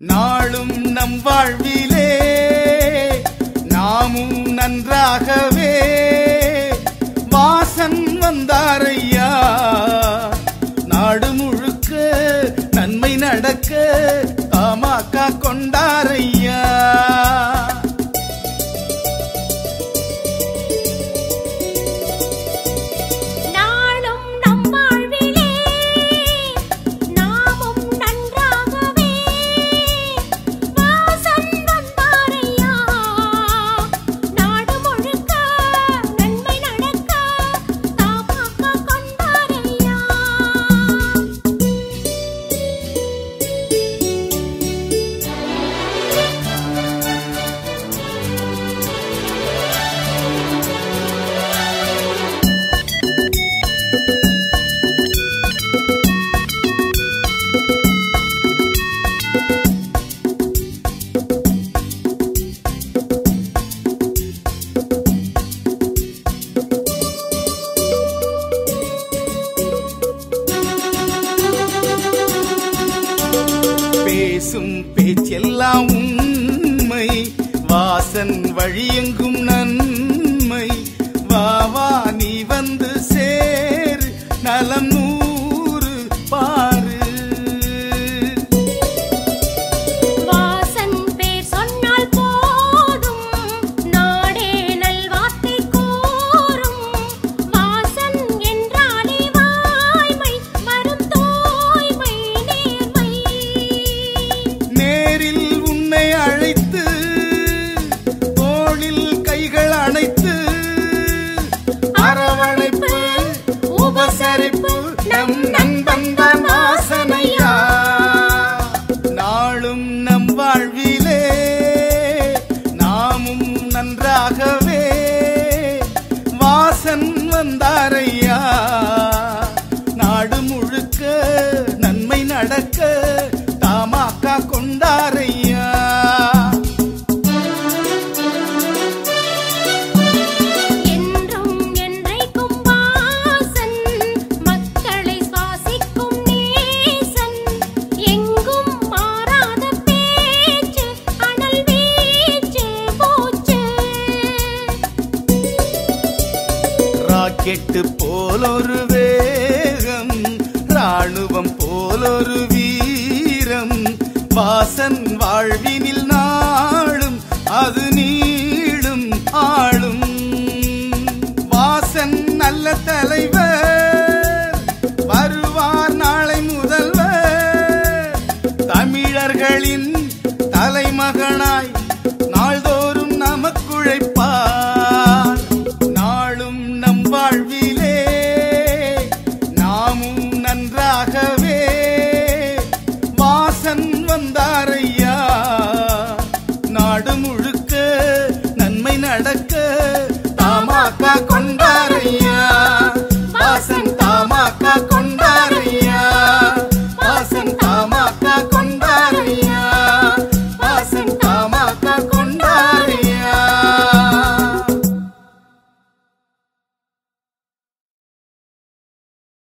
நாளும் நம் வாழ்விலே நாமும் நன்றாகவே வாசன் வந்தாரையா. நாடு முழுக்க நன்மை நடக்க தமாகா கொண்டாரையா. பேசும் பேச்செல்லாம் உண்மை, வாசன் வழியெங்கும் நன்மை. வா வா நீ வந்து சேர், நலம் 100 பாரு. வாசன் பேர் சொன்னால் போதும், நாடே நல்வார்த்தை கூறும். வாசன் என்றாலே வாய்மை, வரும் தூய்மை நேர்மை. நேரில் உன்னை அழைத்து, தோளில் கைகள் அணைத்து, அரவணைப்பு உபசரிப்பு நம் நண்பன் தான் வாசனையா. நாளும் நம் வாழ்விலே நாமும் நன்றாகவே வாசன் வந்தாரையா. நாடு முழுக்க நன்மை நடக்க தமாகா கொண்டாரையா. என்றும் என்றைக்கும் வாசன், மக்களை சுவாசிக்கும் நேசன். எங்கும் மாறாத பேச்சு, அனல் வீச்சு மூச்சு. ராக்கெட்டு போலொரு வேகம், ராணுவம் போலொரு வீரம். வாசன் வாழ்வினில் நாளும் அது நீளும் ஆளும். வாசன் நல்ல தலைவர், வருவார் நாளை முதல்வர். தமிழர்களின் தலைமகனாய் நாள்தோறும் நமக்குழைப்பார். நாளும் நம் வாழ்விலே நாமும் நன்றாகவே வாசன் வந்தாரையா. நாடு முழுக்க நன்மை நடக்க தமாகா கொண்டாரையா. வாசன் தமாகா கொண்டாரையா.